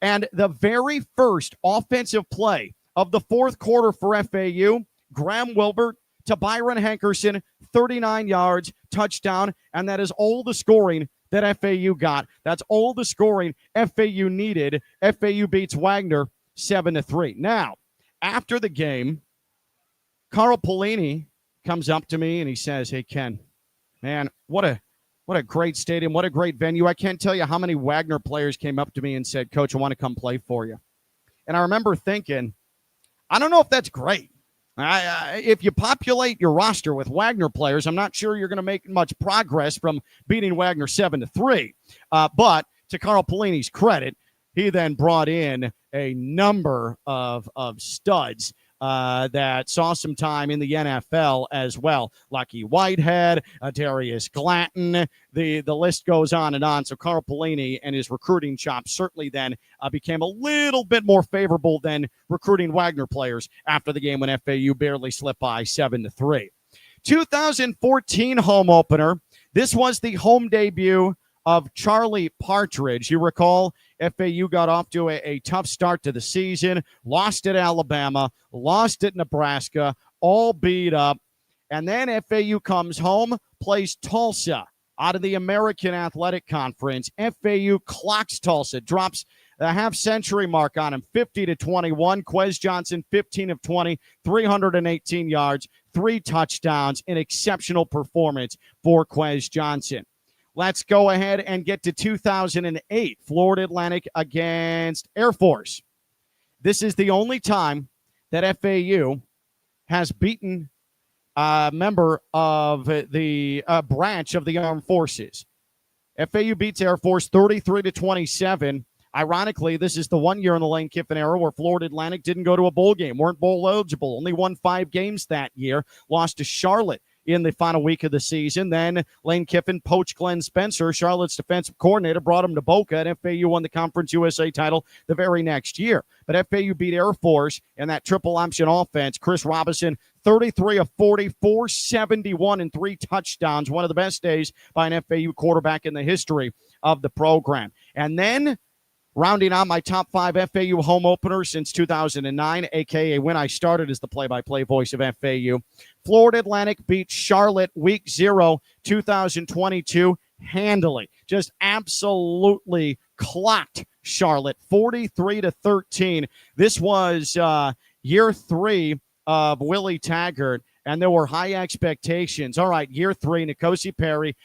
And the very first offensive play of the fourth quarter for FAU, Graham Wilbert to Byron Hankerson, 39 yards, touchdown, and that is all the scoring that FAU got. That's all the scoring FAU needed. FAU beats Wagner 7-3. Now, after the game, Carl Pelini comes up to me and he says, "Hey, Ken, man, what a great stadium, what a great venue. I can't tell you how many Wagner players came up to me and said, 'Coach, I want to come play for you.'" And I remember thinking, I don't know if that's great. If you populate your roster with Wagner players, I'm not sure you're going to make much progress from beating Wagner 7-3. But to Carl Pelini's credit, he then brought in a number of studs that saw some time in the NFL as well. Lucky Whitehead, Darius Glanton, the list goes on and on. So Carl Pelini and his recruiting chops certainly then became a little bit more favorable than recruiting Wagner players after the game when FAU barely slipped by 7-3. 2014 home opener. This was the home debut of Charlie Partridge. You recall FAU got off to a tough start to the season, lost at Alabama, lost at Nebraska, all beat up. And then FAU comes home, plays Tulsa out of the American Athletic Conference. FAU clocks Tulsa, drops the half-century mark on him, 50-21. Quez Johnson, 15 of 20, 318 yards, 3 touchdowns, an exceptional performance for Quez Johnson. Let's go ahead and get to 2008, Florida Atlantic against Air Force. This is the only time that FAU has beaten a member of the branch of the armed forces. FAU beats Air Force 33-27. Ironically, this is the one year in the Lane Kiffin era where Florida Atlantic didn't go to a bowl game, weren't bowl eligible, only won 5 games that year, lost to Charlotte in the final week of the season. Then Lane Kiffin poached Glenn Spencer, Charlotte's defensive coordinator, brought him to Boca, and FAU won the Conference USA title the very next year. But FAU beat Air Force in that triple option offense. Chris Robinson, 33 of 40, 471 and 3 touchdowns. One of the best days by an FAU quarterback in the history of the program. And then rounding out my top 5 FAU home openers since 2009, a.k.a. when I started as the play-by-play voice of FAU. Florida Atlantic beat Charlotte week 0, 2022, handily. Just absolutely clocked Charlotte, 43-13. This was year 3 of Willie Taggart, and there were high expectations. All right, year 3, N'Kosi Perry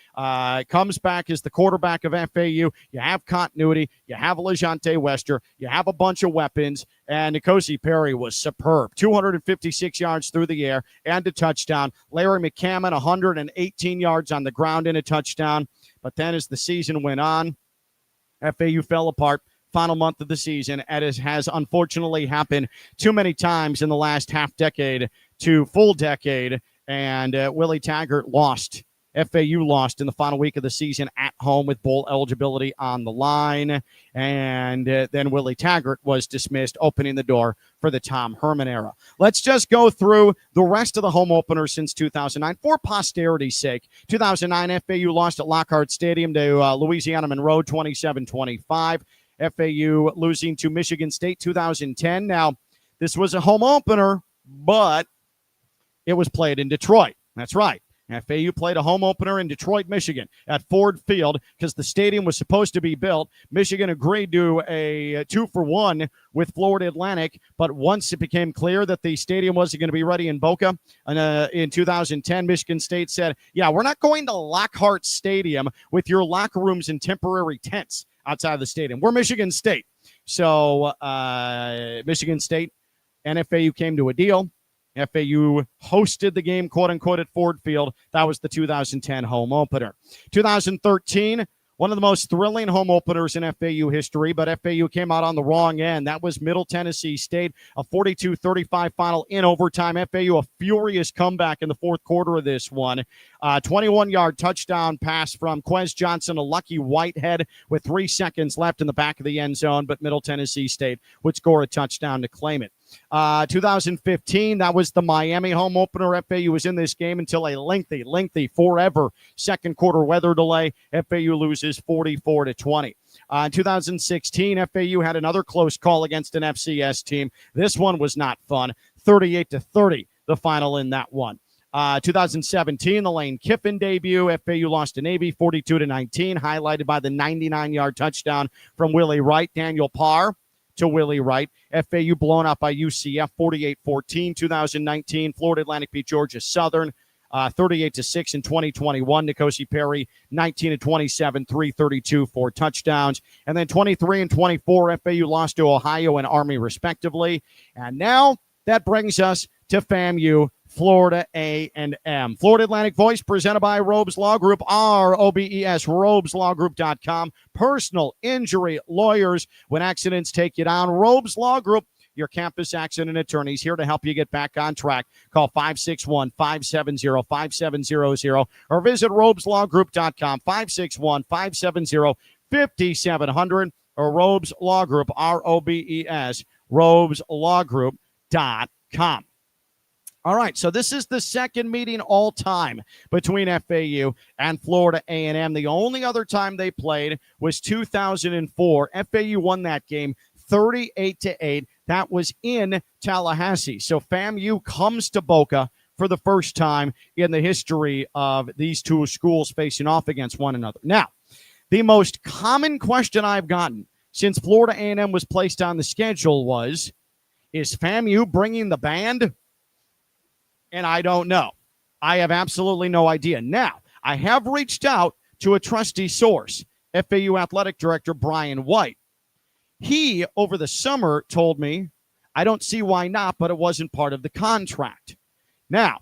comes back as the quarterback of FAU. You have continuity. You have LeJante Wester. You have a bunch of weapons, and N'Kosi Perry was superb. 256 yards through the air and a touchdown. Larry McCammon, 118 yards on the ground and a touchdown. But then as the season went on, FAU fell apart. Final month of the season, as has unfortunately happened too many times in the last half decade to full decade, and Willie Taggart lost. FAU lost in the final week of the season at home with bowl eligibility on the line. And then Willie Taggart was dismissed, opening the door for the Tom Herman era. Let's just go through the rest of the home openers since 2009 for posterity's sake. 2009, FAU lost at Lockhart Stadium to Louisiana Monroe 27-25. FAU losing to Michigan State 2010. Now, this was a home opener, but it was played in Detroit. That's right. FAU played a home opener in Detroit, Michigan at Ford Field because the stadium was supposed to be built. Michigan agreed to a 2-for-1 with Florida Atlantic, but once it became clear that the stadium wasn't going to be ready in Boca in 2010, Michigan State said, yeah, we're not going to Lockhart Stadium with your locker rooms and temporary tents outside of the stadium. We're Michigan State. So Michigan State and FAU came to a deal. FAU hosted the game, quote-unquote, at Ford Field. That was the 2010 home opener. 2013, one of the most thrilling home openers in FAU history, but FAU came out on the wrong end. That was Middle Tennessee State, a 42-35 final in overtime. FAU, a furious comeback in the fourth quarter of this one. 21-yard touchdown pass from Quez Johnson, a lucky Whitehead with 3 seconds left in the back of the end zone, but Middle Tennessee State would score a touchdown to claim it. 2015, that was the Miami home opener. FAU was in this game until a lengthy, forever second quarter weather delay. FAU loses 44-20. In 2016, FAU had another close call against an FCS team. This one was not fun. 38-30, the final in that one. 2017, the Lane Kiffin debut. FAU lost to Navy 42-19, highlighted by the 99-yard touchdown from Willie Wright. Daniel Parr to Willie Wright. FAU blown out by UCF 48-14. 2019, Florida Atlantic beat Georgia Southern 38-6 in 2021. Nikosi Perry 19-27, 332 for touchdowns. And then 23 and 24, FAU lost to Ohio and Army respectively. And now that brings us to FAMU, Florida A&M. Florida Atlantic Voice presented by Robes Law Group, ROBES, robeslawgroup.com. Personal injury lawyers when accidents take you down. Robes Law Group, your campus accident attorneys, here to help you get back on track. Call 561-570-5700 or visit robeslawgroup.com, 561-570-5700 or Robes Law Group, ROBES, robeslawgroup.com. All right, so this is the second meeting all time between FAU and Florida A&M. The only other time they played was 2004. FAU won that game 38-8. That was in Tallahassee. So FAMU comes to Boca for the first time in the history of these two schools facing off against one another. Now, the most common question I've gotten since Florida A&M was placed on the schedule was, is FAMU bringing the band? And I don't know. I have absolutely no idea. Now, I have reached out to a trusty source, FAU Athletic Director Brian White. He, over the summer, told me, I don't see why not, but it wasn't part of the contract. Now,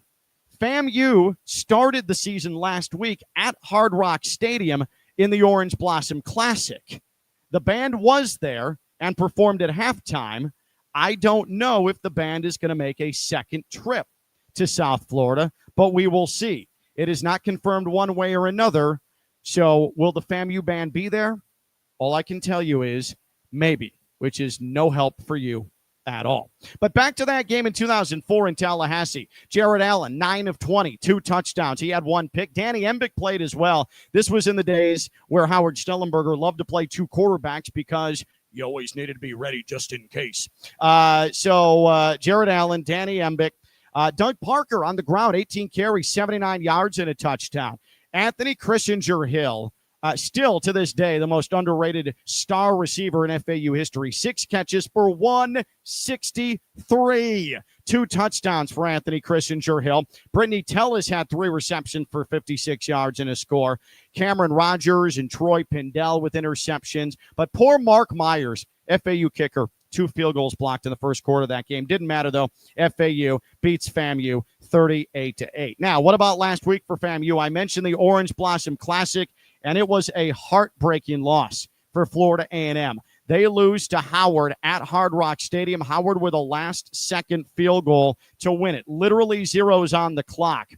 FAMU started the season last week at Hard Rock Stadium in the Orange Blossom Classic. The band was there and performed at halftime. I don't know if the band is going to make a second trip to South Florida, but we will see. It is not confirmed one way or another. So will the FAMU band be there? All I can tell you is maybe, which is no help for you at all. But back to that game in 2004 in Tallahassee. Jared Allen, 9 of 20, 2 touchdowns. He had 1 pick. Danny Embick played as well. This was in the days where Howard Stellenberger loved to play 2 quarterbacks because you always needed to be ready just in case. So Jared Allen, Danny Embick, Doug Parker on the ground, 18 carries, 79 yards, and a touchdown. Anthony Christinger-Hill, still to this day, the most underrated star receiver in FAU history. 6 catches for 163. 2 touchdowns for Anthony Christinger-Hill. Brittany Tellis had 3 receptions for 56 yards and a score. Cameron Rogers and Troy Pindell with interceptions. But poor Mark Myers, FAU kicker, 2 field goals blocked in the first quarter of that game. Didn't matter, though. FAU beats FAMU 38-8. Now, what about last week for FAMU? I mentioned the Orange Blossom Classic, and it was a heartbreaking loss for Florida A&M. They lose to Howard at Hard Rock Stadium. Howard with a last-second field goal to win it. Literally zeros on the clock.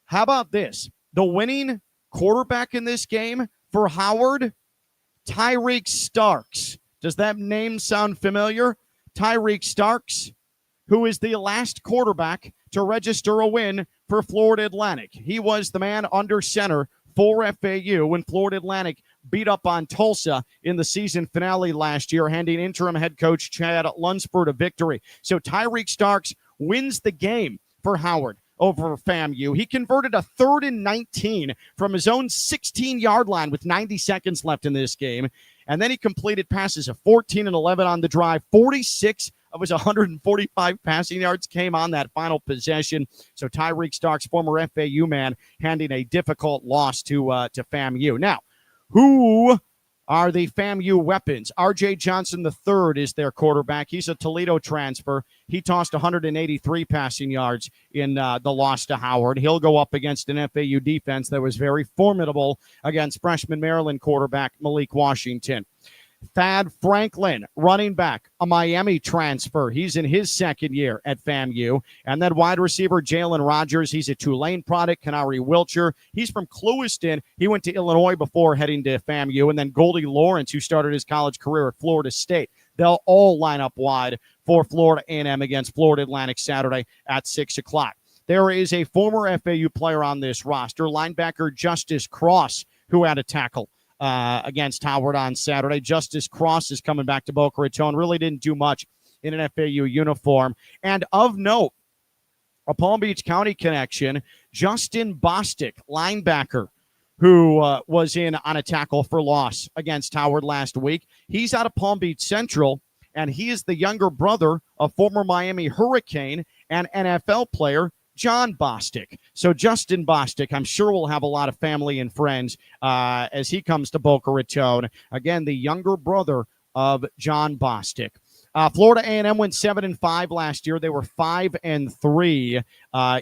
How about this? The winning quarterback in this game for Howard, Tyreek Starks. Does that name sound familiar? Tyreek Starks, who is the last quarterback to register a win for Florida Atlantic. He was the man under center for FAU when Florida Atlantic beat up on Tulsa in the season finale last year, handing interim head coach Chad Lunsford a victory. So Tyreek Starks wins the game for Howard over FAMU. He converted a 3rd and 19 from his own 16-yard line with 90 seconds left in this game. And then he completed passes of 14 and 11 on the drive. 46 of his 145 passing yards came on that final possession. So Tyreek Starks, former FAU man, handing a difficult loss to FAMU. Now, who are the FAMU weapons? R.J. Johnson III is their quarterback. He's a Toledo transfer. He tossed 183 passing yards in the loss to Howard. He'll go up against an FAU defense that was very formidable against freshman Maryland quarterback Malik Washington. Thad Franklin, running back, a Miami transfer. He's in his second year at FAMU. And then wide receiver Jalen Rogers. He's a Tulane product. Kanari Wilcher. He's from Clewiston. He went to Illinois before heading to FAMU. And then Goldie Lawrence, who started his college career at Florida State. They'll all line up wide for Florida A&M against Florida Atlantic Saturday at 6 o'clock. There is a former FAU player on this roster, linebacker Justice Cross, who had a tackle against Howard on Saturday. Justice Cross is coming back to Boca Raton. Really didn't do much in an FAU uniform. And of note, a Palm Beach County connection, Justin Bostic, linebacker, who was in on a tackle for loss against Howard last week. He's out of Palm Beach Central, and he is the younger brother of former Miami Hurricane and NFL player John Bostic. So Justin Bostic, I'm sure, will have a lot of family and friends as he comes to Boca Raton. Again, the younger brother of John Bostic. Florida A&M went 7-5 last year. They were 5-3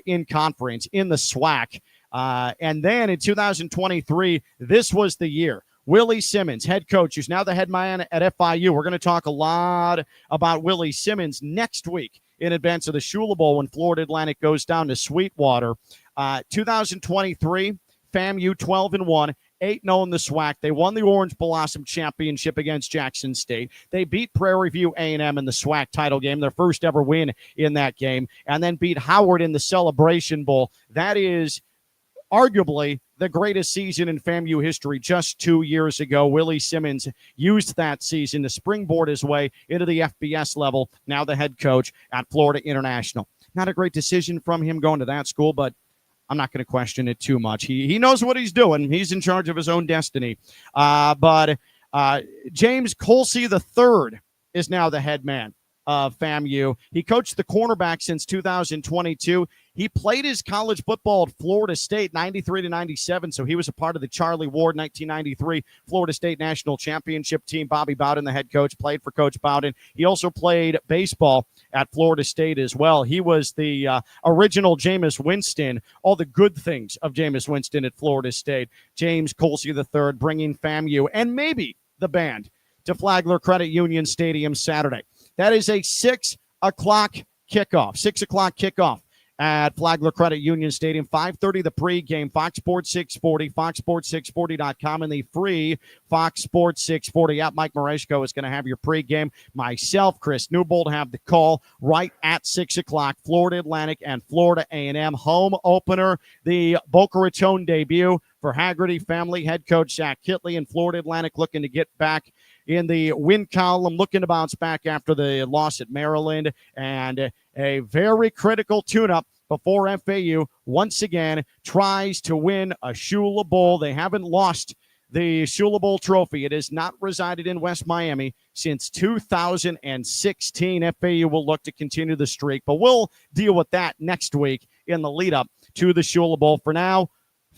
in conference in the SWAC. And then in 2023, this was the year. Willie Simmons, head coach, who's now the head man at FIU. We're going to talk a lot about Willie Simmons next week in advance of the Shula Bowl when Florida Atlantic goes down to Sweetwater. 2023, FAMU 12-1, 8-0 in the SWAC. They won the Orange Blossom Championship against Jackson State. They beat Prairie View A&M in the SWAC title game, their first ever win in that game, and then beat Howard in the Celebration Bowl. That is arguably the greatest season in FAMU history just 2 years ago. Willie Simmons used that season to springboard his way into the FBS level, now the head coach at Florida International. Not a great decision from him going to that school, but I'm not going to question it too much. He knows what he's doing. He's in charge of his own destiny. But James Colsey III is now the head man of FAMU. He coached the cornerback since 2022. He played his college football at Florida State 93-97, so he was a part of the Charlie Ward 1993 Florida State National Championship team. Bobby Bowden, the head coach, played for Coach Bowden. He also played baseball at Florida State as well. He was the original Jameis Winston, all the good things of Jameis Winston at Florida State. James Colsey III bringing FAMU and maybe the band to Flagler Credit Union Stadium Saturday. That is a 6 o'clock kickoff. 6 o'clock kickoff at Flagler Credit Union Stadium. 5:30 the pregame. Fox Sports 640, foxsports640.com, and the free Fox Sports 640 app. Mike Mareshko is going to have your pregame. Myself, Chris Newbold, have the call right at 6 o'clock. Florida Atlantic and Florida A&M home opener. The Boca Raton debut for Haggerty family. Head coach Zach Kitley and Florida Atlantic looking to get back in the win column, looking to bounce back after the loss at Maryland, and a very critical tune-up before FAU once again tries to win a Shula Bowl. They haven't lost the Shula Bowl trophy. It has not resided in West Miami since 2016. FAU will look to continue the streak, but we'll deal with that next week in the lead-up to the Shula Bowl. For now,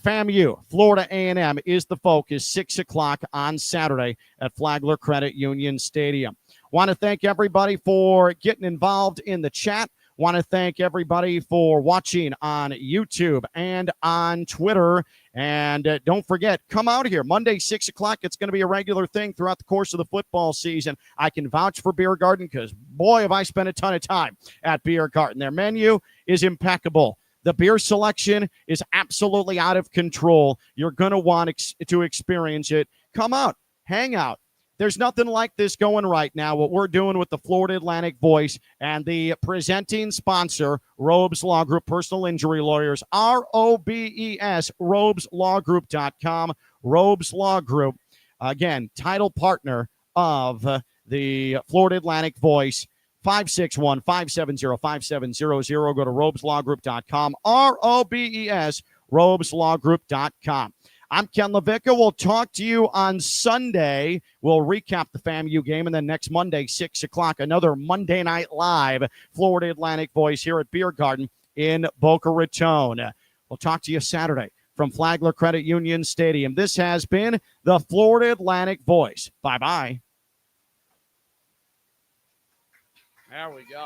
FAMU, Florida A&M is the focus, 6 o'clock on Saturday at Flagler Credit Union Stadium. Want to thank everybody for getting involved in the chat. Want to thank everybody for watching on YouTube and on Twitter And don't forget, come out here. Monday, 6 o'clock. It's going to be a regular thing throughout the course of the football season. I can vouch for Biergarten because, boy, have I spent a ton of time at Biergarten. Their menu is impeccable. The beer selection is absolutely out of control. You're going to want to experience it. Come out. Hang out. There's nothing like this going right now. What we're doing with the Florida Atlantic Voice and the presenting sponsor, Robes Law Group, personal injury lawyers, ROBES, robeslawgroup.com. Robes Law Group, again, title partner of the Florida Atlantic Voice. 561-570-5700. Go to robeslawgroup.com. ROBES, robeslawgroup.com. I'm Ken LaVicka. We'll talk to you on Sunday. We'll recap the FAMU game, and then next Monday, 6 o'clock, another Monday Night Live Florida Atlantic Voice here at Biergarten in Boca Raton. We'll talk to you Saturday from Flagler Credit Union Stadium. This has been the Florida Atlantic Voice. Bye-bye. There we go.